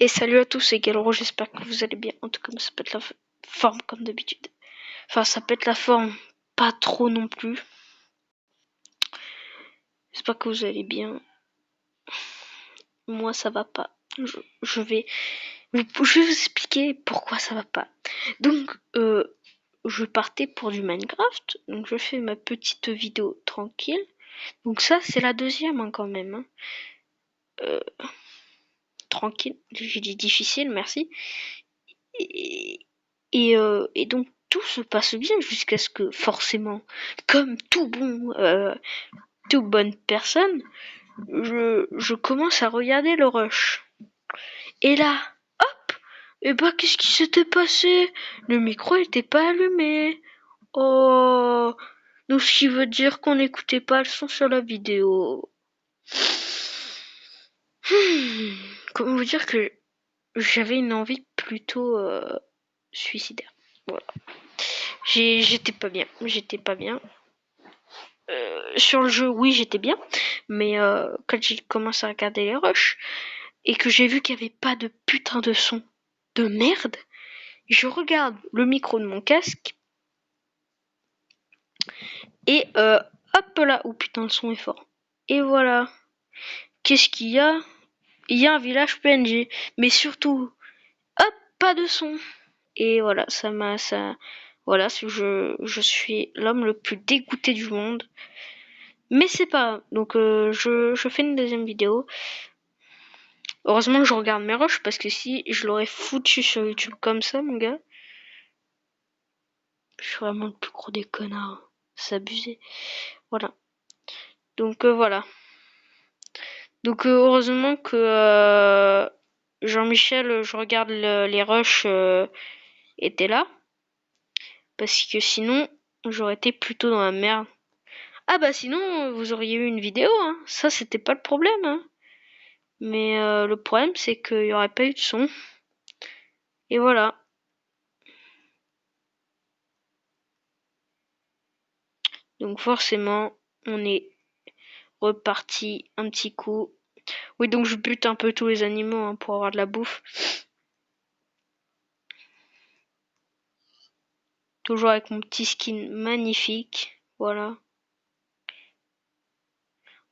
Et salut à tous, c'est Galro, j'espère que vous allez bien. En tout cas, ça peut être la forme comme d'habitude. Enfin, ça peut être la forme, pas trop non plus. J'espère que vous allez bien. Moi, ça va pas. Je vais vous expliquer pourquoi ça va pas. Donc, je partais pour du Minecraft. Donc, je fais ma petite vidéo tranquille. Donc ça, c'est la deuxième hein, quand même. Hein. Tranquille, j'ai dit difficile, merci. Et donc tout se passe bien jusqu'à ce que forcément, comme toute bonne personne, je commence à regarder le rush. Et là, hop, et bah qu'est-ce qui s'était passé? Le micro était pas allumé. Oh, donc ce qui veut dire qu'on n'écoutait pas le son sur la vidéo. Comment vous dire que j'avais une envie plutôt suicidaire. Voilà. J'étais pas bien. Sur le jeu, oui, j'étais bien. Mais quand j'ai commencé à regarder les rushs et que j'ai vu qu'il n'y avait pas de putain de son de merde, je regarde le micro de mon casque et hop là, oh putain, le son est fort. Et voilà. Qu'est-ce qu'il y a? Il y a un village PNG. Mais surtout, hop, pas de son. Et voilà, voilà, je suis l'homme le plus dégoûté du monde. Mais c'est pas, donc je fais une deuxième vidéo. Heureusement que je regarde mes rushs parce que si je l'aurais foutu sur YouTube comme ça, mon gars, je suis vraiment le plus gros des connards. C'est abusé. Voilà. Donc voilà. Donc heureusement que Jean-Michel, je regarde les rushs était là. Parce que sinon, j'aurais été plutôt dans la merde. Ah bah sinon, vous auriez eu une vidéo, hein. Ça, c'était pas le problème, hein. Mais le problème, c'est qu'il y aurait pas eu de son. Et voilà. Donc forcément, on est reparti un petit coup. Oui, donc je bute un peu tous les animaux hein, pour avoir de la bouffe. Toujours avec mon petit skin magnifique. Voilà.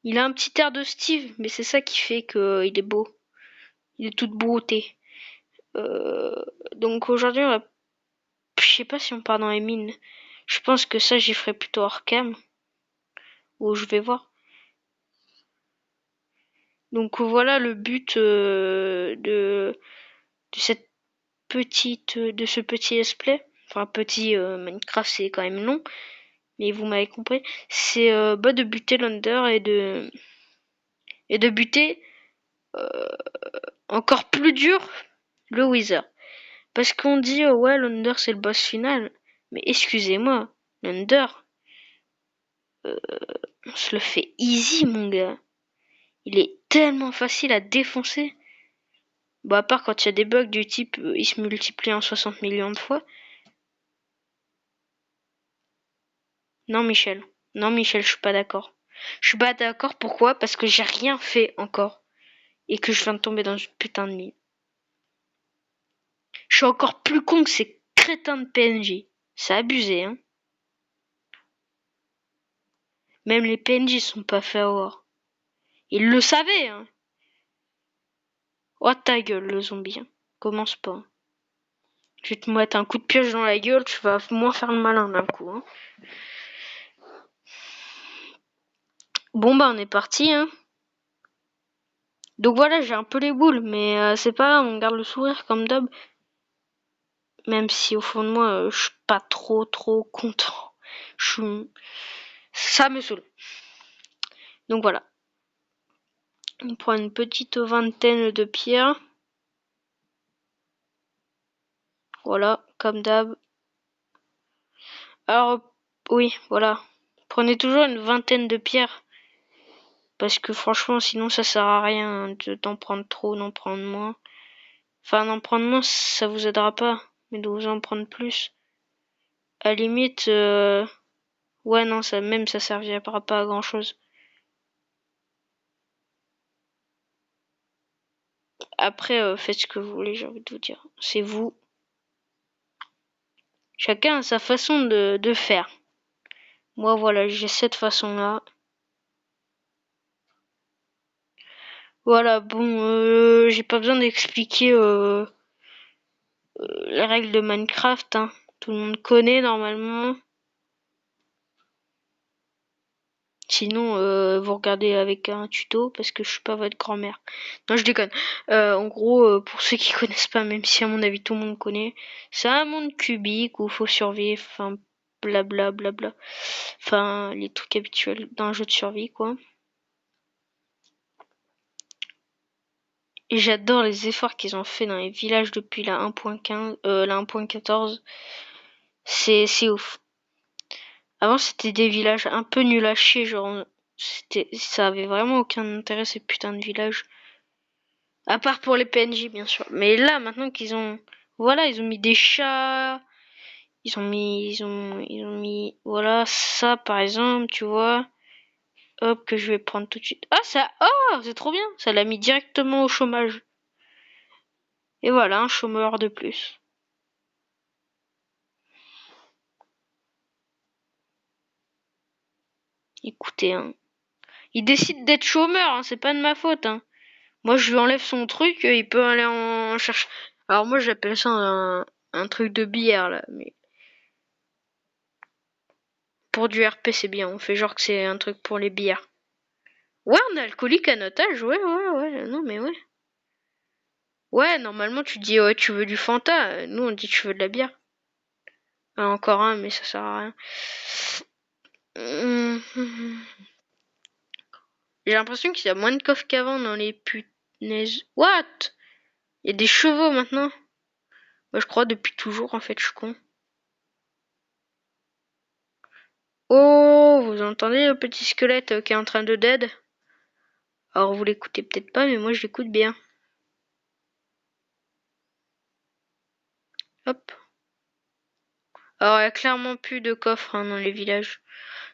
Il a un petit air de Steve, mais c'est ça qui fait qu'il est beau. Il est toute beauté. Euh, donc aujourd'hui, je sais pas si on part dans les mines. Je pense que ça, j'y ferai plutôt hors cam. Ou je vais voir. Donc voilà le but de cette de ce petit let's play. Enfin petit Minecraft c'est quand même long, mais vous m'avez compris. C'est bah, de buter l'Under et de buter encore plus dur le Wither. Parce qu'on dit ouais l'Under c'est le boss final, mais excusez-moi, l'Under on se le fait easy mon gars. Il est tellement facile à défoncer. Bon, à part quand il y a des bugs du type il se multiplie en 60 millions de fois. Non, Michel. Non, Michel, je suis pas d'accord. Je suis pas d'accord, pourquoi? Parce que j'ai rien fait encore. Et que je viens de tomber dans une putain de mine. Je suis encore plus con que ces crétins de PNJ. C'est abusé, hein. Même les PNJ sont pas faits à voir. Ils le savaient, hein. Oh ta gueule, le zombie. Hein. Commence pas. Hein. Je vais te mettre un coup de pioche dans la gueule, tu vas moins faire le malin d'un coup. Hein. Bon bah on est parti, hein. Donc voilà, j'ai un peu les boules, mais c'est pas grave, on garde le sourire comme d'hab. Même si au fond de moi, je suis pas trop content. Ça me saoule. Donc voilà. On prend une petite vingtaine de pierres. Voilà, comme d'hab. Alors, oui, voilà. Prenez toujours une vingtaine de pierres. Parce que franchement, sinon ça sert à rien d'en prendre trop, d'en prendre moins. Enfin, d'en prendre moins, ça vous aidera pas. Mais de vous en prendre plus. À la limite, ouais, non, ça servira pas à grand chose. Après, faites ce que vous voulez, j'ai envie de vous dire. C'est vous. Chacun a sa façon de faire. Moi, voilà, j'ai cette façon-là. Voilà, bon, j'ai pas besoin d'expliquer les règles de Minecraft, hein. Tout le monde connaît normalement. Sinon, vous regardez avec un tuto parce que je suis pas votre grand-mère. Non, je déconne. En gros, pour ceux qui connaissent pas, même si à mon avis tout le monde connaît, c'est un monde cubique où il faut survivre, enfin, blabla, blabla. Enfin, les trucs habituels d'un jeu de survie, quoi. Et j'adore les efforts qu'ils ont fait dans les villages depuis la 1.15, la 1.14. C'est ouf. Avant, c'était des villages un peu nuls à chier, genre, ça avait vraiment aucun intérêt ces putains de villages. À part pour les PNJ, bien sûr. Mais là, maintenant qu'ils ont, voilà, ils ont mis des chats, ils ont mis, voilà, ça, par exemple, tu vois. Hop, que je vais prendre tout de suite. Ah, ça, oh, c'est trop bien. Ça l'a mis directement au chômage. Et voilà, un chômeur de plus. Écoutez, hein. Il décide d'être chômeur, hein, c'est pas de ma faute, hein. Moi, je lui enlève son truc, il peut aller en chercher. Alors moi, j'appelle ça un truc de bière, là. Mais pour du RP, c'est bien. On fait genre que c'est un truc pour les bières. Ouais, on est alcoolique à notre âge, ouais. Non, mais ouais. Ouais, normalement, tu dis, ouais, tu veux du Fanta. Nous, on dit, tu veux de la bière. Ah, encore un, mais ça sert à rien. J'ai l'impression qu'il y a moins de coffres qu'avant dans les punaises. What? Il y a des chevaux maintenant. Moi, je crois depuis toujours, en fait, je suis con. Oh, vous entendez le petit squelette qui est en train de dead? Alors, vous l'écoutez peut-être pas, mais moi, je l'écoute bien. Hop. Alors, il y a clairement plus de coffres hein, dans les villages.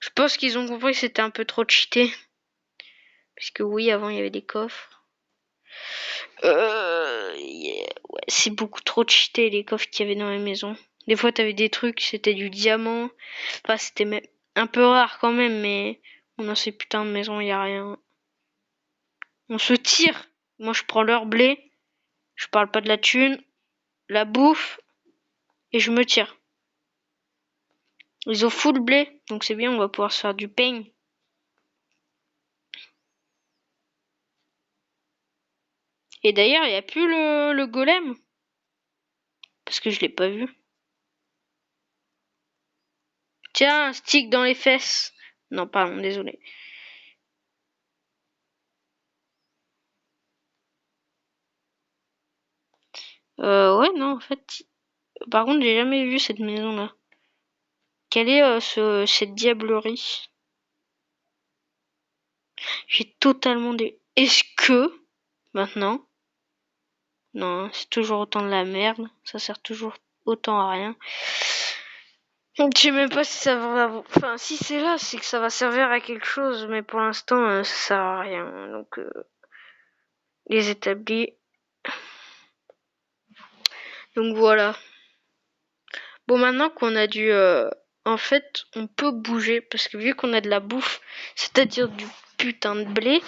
Je pense qu'ils ont compris que c'était un peu trop cheaté. Puisque oui, avant, il y avait des coffres. Ouais, c'est beaucoup trop cheaté, les coffres qu'il y avait dans les maisons. Des fois, t'avais des trucs, c'était du diamant. Enfin, c'était même un peu rare quand même, mais dans ces putains de maisons, il y a rien. On se tire. Moi, je prends leur blé. Je parle pas de la thune, la bouffe, et je me tire. Ils ont full blé, donc c'est bien, on va pouvoir se faire du pain. Et d'ailleurs, il n'y a plus le golem. Parce que je l'ai pas vu. Tiens, un stick dans les fesses. Non, pardon, désolé. Ouais, non, en fait. Par contre, j'ai jamais vu cette maison-là. Quelle est cette diablerie? J'ai totalement des. Est-ce que, maintenant, non, c'est toujours autant de la merde. Ça sert toujours autant à rien. Je sais même pas si ça va. Enfin, si c'est là, c'est que ça va servir à quelque chose, mais pour l'instant, ça sert à rien. Donc, les établis. Donc voilà. Bon, maintenant qu'on a en fait, on peut bouger, parce que vu qu'on a de la bouffe, c'est-à-dire du putain de blé,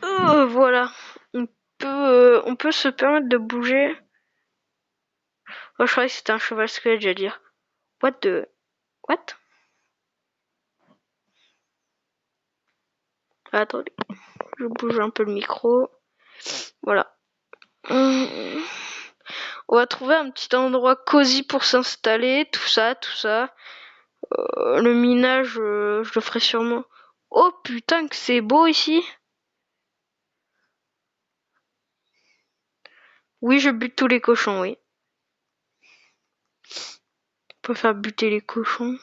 voilà. On peut se permettre de bouger. Oh, je croyais que c'était un cheval squelette, j'allais dire. What the... What? Attendez, je bouge un peu le micro. Voilà. On va trouver un petit endroit cosy pour s'installer, tout ça, tout ça. Le minage, je le ferai sûrement. Oh putain que c'est beau ici. Oui, je bute tous les cochons, oui. On peut faire buter les cochons.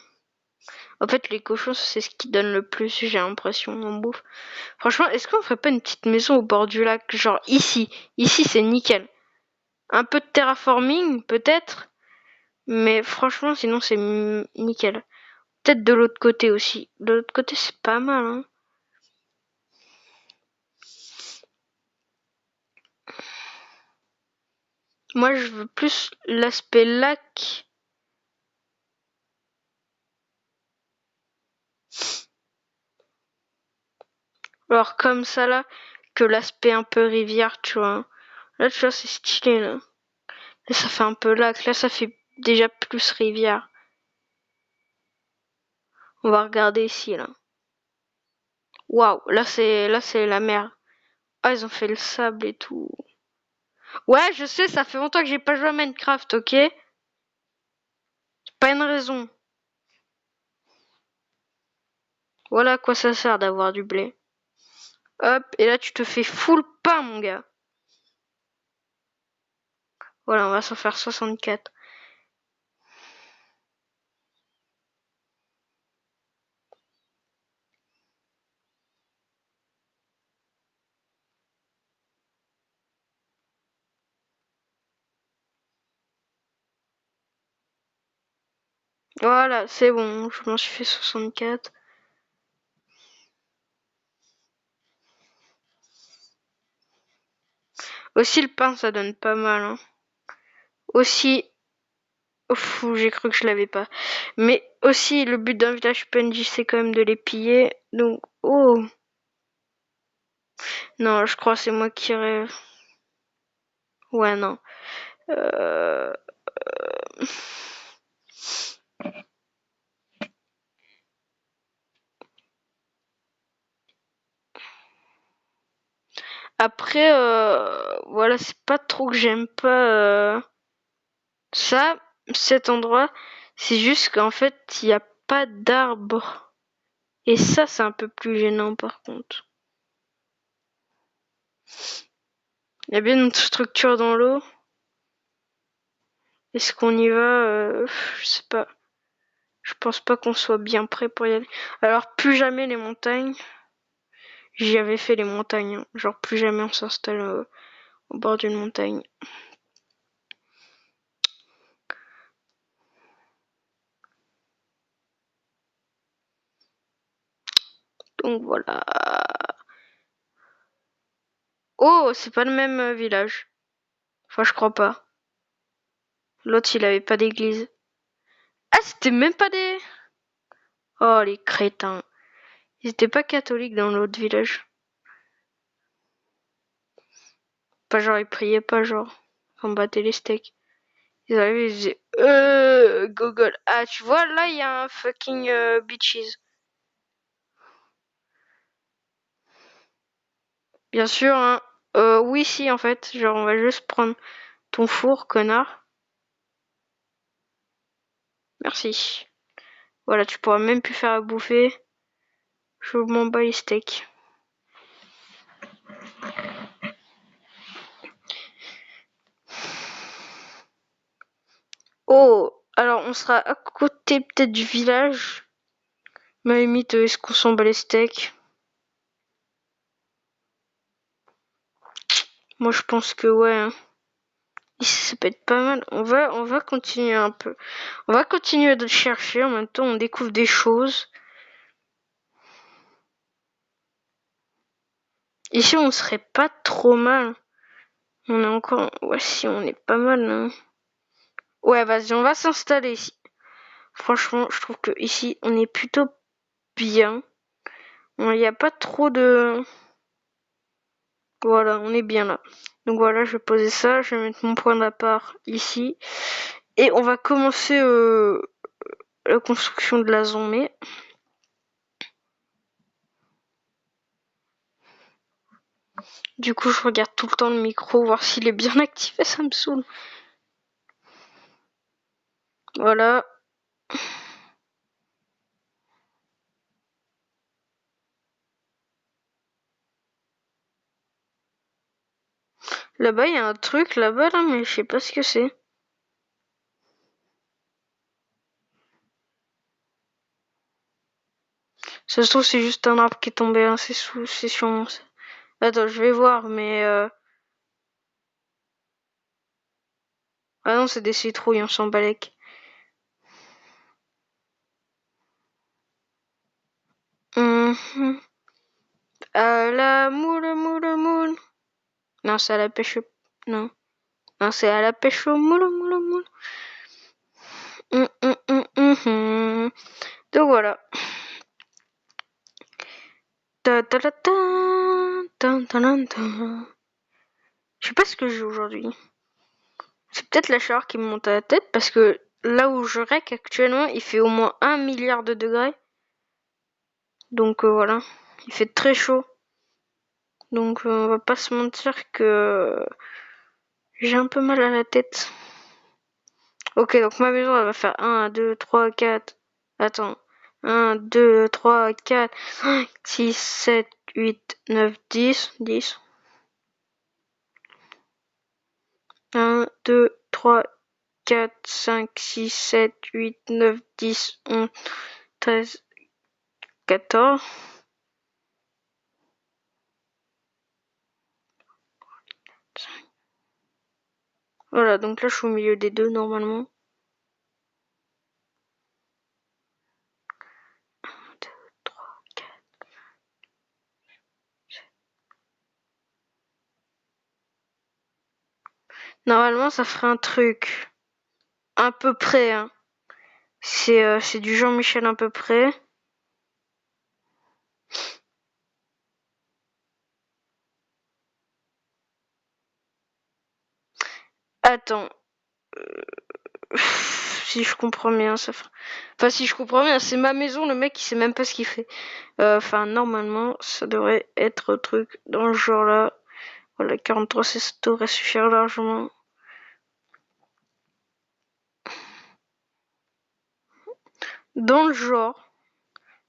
En fait, les cochons, c'est ce qui donne le plus, j'ai l'impression, en bouffe. Franchement, est-ce qu'on ferait pas une petite maison au bord du lac? Genre ici. Ici, c'est nickel. Un peu de terraforming, peut-être. Mais franchement, sinon, c'est nickel. Peut-être de l'autre côté aussi. De l'autre côté, c'est pas mal, hein. Moi, je veux plus l'aspect lac. Alors comme ça là, que l'aspect un peu rivière, tu vois. Là, tu vois, c'est stylé là. Là, ça fait un peu lac. Là, ça fait déjà plus rivière. On va regarder ici là. Waouh, là c'est la mer. Ah, ils ont fait le sable et tout. Ouais, je sais, ça fait longtemps que j'ai pas joué à Minecraft, ok? C'est pas une raison. Voilà à quoi ça sert d'avoir du blé. Hop, et là tu te fais full pain, mon gars. Voilà, on va s'en faire 64. Voilà, c'est bon, je m'en suis fait 64. Aussi, le pain, ça donne pas mal, hein. Aussi, ouf, j'ai cru que je l'avais pas. Mais aussi, le but d'un village PNJ, c'est quand même de les piller. Donc, oh, non, je crois que c'est moi qui rêve. Ouais, non. Euh... Après, voilà, c'est pas trop que j'aime pas ça, cet endroit. C'est juste qu'en fait, il n'y a pas d'arbres. Et ça, c'est un peu plus gênant par contre. Il y a bien une structure dans l'eau. Est-ce qu'on y va je sais pas. Je pense pas qu'on soit bien prêt pour y aller. Alors, plus jamais les montagnes. J'y avais fait les montagnes, hein. Genre, plus jamais on s'installe au bord d'une montagne. Donc voilà. Oh, c'est pas le même village. Enfin, je crois pas. L'autre, il avait pas d'église. Ah, c'était même pas des... Oh, les crétins. Ils étaient pas catholiques dans l'autre village. Pas genre, ils priaient pas, genre. On battait les steaks. Ils arrivaient, ils disaient, Google. Ah, tu vois, là, il y a un fucking bitches. Bien sûr, hein. Oui, si, en fait. Genre, on va juste prendre ton four, connard. Merci. Voilà, tu pourras même plus faire à bouffer. Je m'en bats les steaks. Oh, alors on sera à côté peut-être du village. Mais à la limite, est-ce qu'on s'en bat les steaks? Moi, je pense que ouais, hein. Ici, ça peut être pas mal. On va continuer un peu. On va continuer de chercher. En même temps, on découvre des choses. Ici, on serait pas trop mal. On est encore... Ouais, si, on est pas mal, hein. Ouais, vas-y, on va s'installer ici. Franchement, je trouve que ici, on est plutôt bien. Il n'y a pas trop de... Voilà, on est bien là. Donc voilà, je vais poser ça. Je vais mettre mon point d'appart ici. Et on va commencer la construction de la zombie. Du coup, je regarde tout le temps le micro, voir s'il est bien activé, ça me saoule. Voilà. Là-bas, il y a un truc là-bas, là, mais je sais pas ce que c'est. Ça se trouve, c'est juste un arbre qui est tombé, hein, c'est sûrement ça. Attends, je vais voir, mais... Ah non, c'est des citrouilles, on s'en balèque. Mhm. À la moule, moule, moule. Non, c'est à la pêche... Non. Hein, c'est à la pêche au moule, moule, moule. Donc voilà. Ta ta ta ta, ta ta ta ta. Je sais pas ce que je joue aujourd'hui. C'est peut-être la chaleur qui me monte à la tête parce que là où je rec actuellement, il fait au moins 1 milliard de degrés. Donc voilà, il fait très chaud. Donc on va pas se mentir que j'ai un peu mal à la tête. Ok, donc ma maison elle va faire 1, 2, 3, 4. Attends. 1, 2, 3, 4, 5, 6, 7, 8, 9, 10. 10. 1, 2, 3, 4, 5, 6, 7, 8, 9, 10, 11, 13, 14. Voilà, donc là je suis au milieu des deux normalement. 1, 2, 3, 4. Normalement ça ferait un truc à peu près. Hein. C'est du Jean-Michel à peu près. Attends. Si je comprends bien, ça fera... Enfin, si je comprends bien, c'est ma maison, le mec, il sait même pas ce qu'il fait. Enfin, normalement, ça devrait être un truc dans le genre là. Voilà, 43, ça devrait suffire largement. Dans le genre,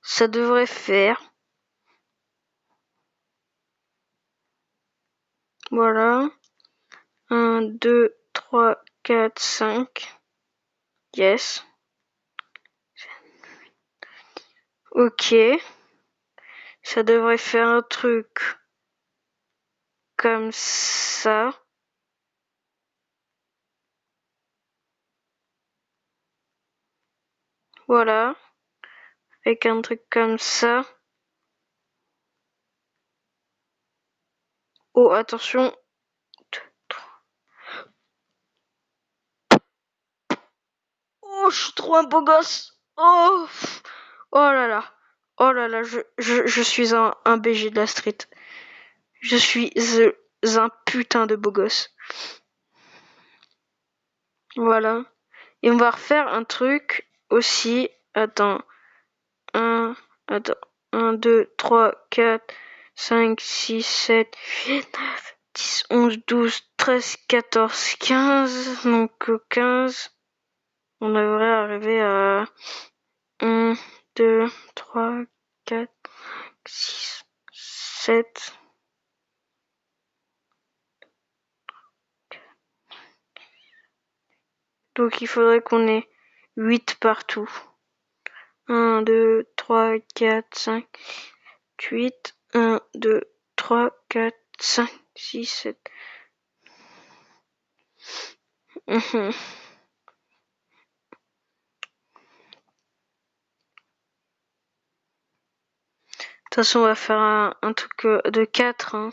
ça devrait faire... Voilà. 1, 2, 3, 4, 5. Yes. Ok. Ça devrait faire un truc comme ça. Voilà. Avec un truc comme ça. Oh, attention. 2, 3. Oh, je suis trop un beau gosse. Oh, oh là là. Oh là là, je suis un BG de la street. Je suis un putain de beau gosse. Voilà. Et on va refaire un truc aussi. Attends. Attends. 1, 2, 3, 4, 5, 6, 7, 8, 9, 10, 11, 12, 13, 14, 15. Donc 15. On devrait arriver à 1, 2, 3, 4, 6, 7. Donc il faudrait qu'on ait 8 partout. 1, 2, 3, 4, 5, 8. 1, 2, 3, 4, 5, 6, 7. De toute façon, on va faire un truc de 4. Hein.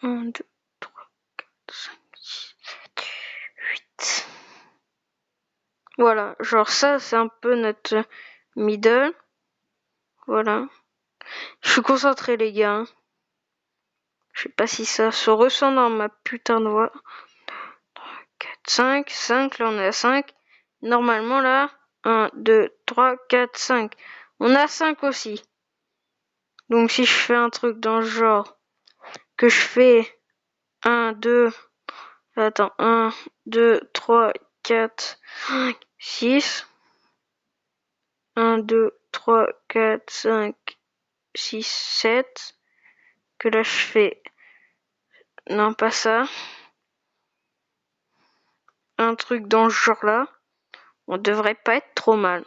1, 2, 3, 4, 5, 6, 7, 8. Voilà, genre ça, c'est un peu notre middle. Voilà. Je suis concentré, les gars. Je sais pas si ça se ressent dans ma putain de voix. 3, 4, 5. 5, là on est à 5. Normalement là, 1, 2, 3, 4, 5. On a 5 aussi. Donc si je fais un truc dans le genre, que je fais 1, 2, attends, 1, 2, 3, 4, 5, 6. 1, 2, 3, 4, 5, 6, 7. Que là je fais... Non, pas ça. Un truc dans ce genre-là. On devrait pas être trop mal.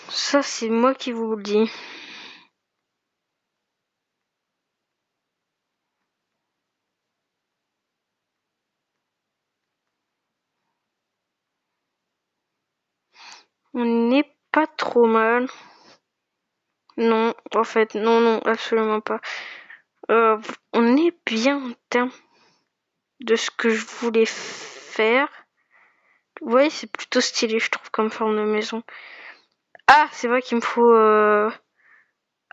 Ça, c'est moi qui vous le dis. On n'est pas trop mal. Non, en fait, non, non, absolument pas. On est bien en termes. de ce que je voulais faire. Vous voyez, c'est plutôt stylé, je trouve, comme forme de maison. Ah, c'est vrai qu'il me faut...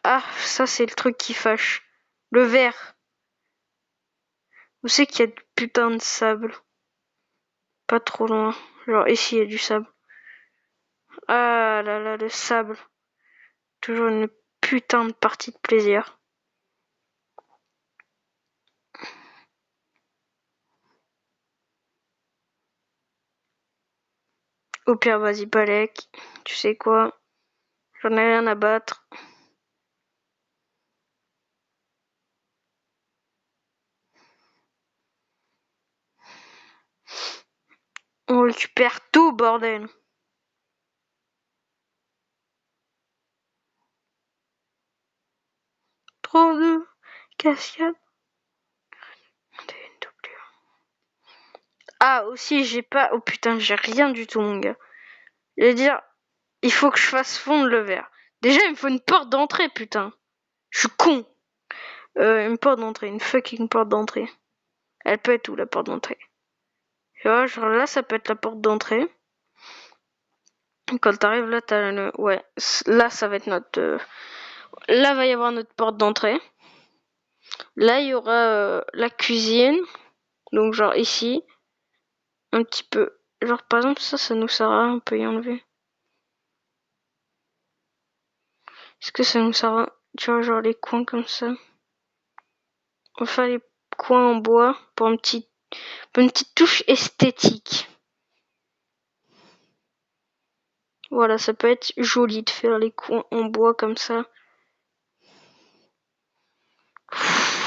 Ah, ça, c'est le truc qui fâche. Le verre. Où c'est qu'il y a du putain de sable? Pas trop loin. Genre, ici, il y a du sable. Ah là là, le sable. Toujours une putain de partie de plaisir. Au pire, vas-y, Balek. Tu sais quoi? J'en ai rien à battre. On récupère tout, bordel. Trop de cascades. Ah, aussi, j'ai pas... Oh putain, j'ai rien du tout, mon gars. Je veux dire, il faut que je fasse fondre le verre. Déjà, il me faut une porte d'entrée, putain. Je suis con. Une porte d'entrée, une fucking porte d'entrée. Elle peut être où, la porte d'entrée? Tu vois, genre là, ça peut être la porte d'entrée. Quand t'arrives là, t'as le... Ouais, là, ça va être notre... Là, va y avoir notre porte d'entrée. Là, il y aura la cuisine. Donc, genre ici. Un petit peu. Genre, par exemple, ça nous sert à rien. On peut y enlever. Est-ce que ça nous sert à... Tu vois, genre les coins comme ça. On va faire les coins en bois pour une petite touche esthétique. Voilà, ça peut être joli de faire les coins en bois comme ça.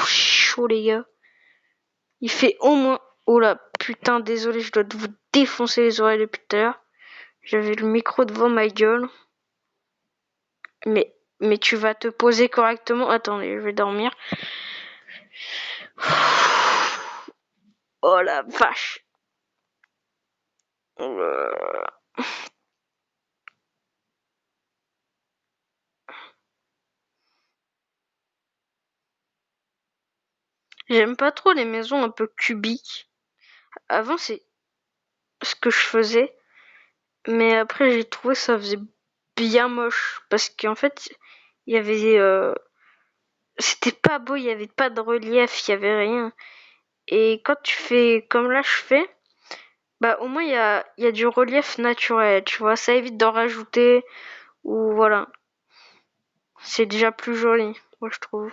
Chaud, les gars. Il fait au moins... Oh là, putain, désolé, je dois vous défoncer les oreilles depuis tout à l'heure. J'avais le micro devant ma gueule. Mais tu vas te poser correctement. Attendez, je vais dormir. Oh la vache. J'aime pas trop les maisons un peu cubiques. Avant, c'est ce que je faisais. Mais après, j'ai trouvé ça faisait bien moche. Parce qu'en fait, il y avait... c'était pas beau, il y avait pas de relief, il y avait rien. Et quand tu fais comme là je fais, bah au moins il y a du relief naturel, tu vois. Ça évite d'en rajouter. Ou voilà. C'est déjà plus joli, moi je trouve.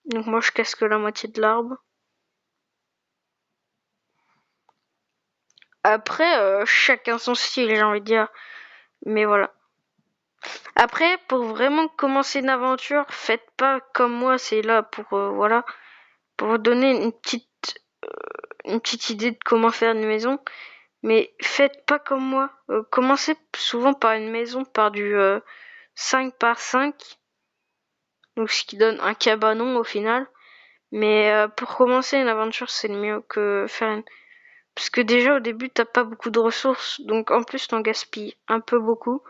Donc moi je casse que la moitié de l'arbre. Après, chacun son style, j'ai envie de dire. Mais voilà. Après, pour vraiment commencer une aventure, faites pas comme moi, c'est là pour voilà, pour vous donner une petite idée de comment faire une maison. Mais faites pas comme moi. Commencez souvent par une maison par du 5 par 5. Donc ce qui donne un cabanon au final. Mais pour commencer une aventure, c'est le mieux que faire une... Parce que déjà au début, t'as pas beaucoup de ressources. Donc en plus, t'en gaspilles un peu beaucoup.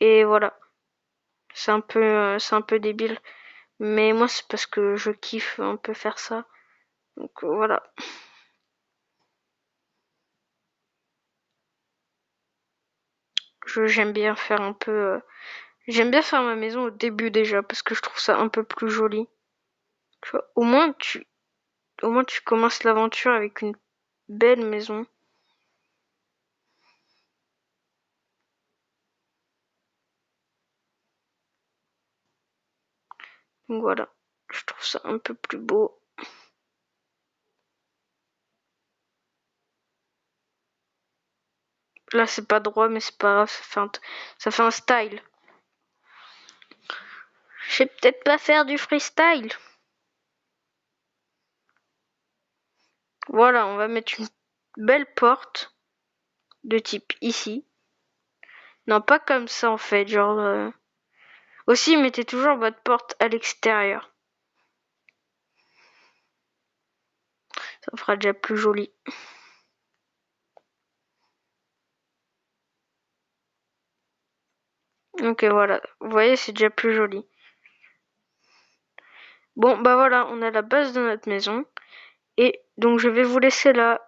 Et voilà. C'est un peu débile. Mais moi, c'est parce que je kiffe un peu faire ça. Donc voilà. J'aime bien faire un peu... J'aime bien faire ma maison au début déjà. Parce que je trouve ça un peu plus joli. Tu vois, au moins tu commences l'aventure avec une belle maison. Donc voilà. Je trouve ça un peu plus beau. Là, c'est pas droit, mais c'est pas grave. Ça fait un style. Je sais peut-être pas faire du freestyle. Voilà, on va mettre une belle porte de type ici. Non, pas comme ça en fait, genre... Aussi, mettez toujours votre porte à l'extérieur. Ça fera déjà plus joli. Ok, voilà. Vous voyez, c'est déjà plus joli. Bon, bah voilà, on a la base de notre maison. Et donc je vais vous laisser là.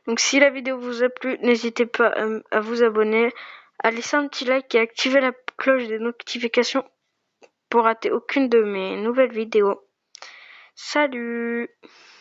Donc si la vidéo vous a plu, n'hésitez pas à vous abonner, à laisser un petit like et à activer la cloche des notifications pour rater aucune de mes nouvelles vidéos. Salut!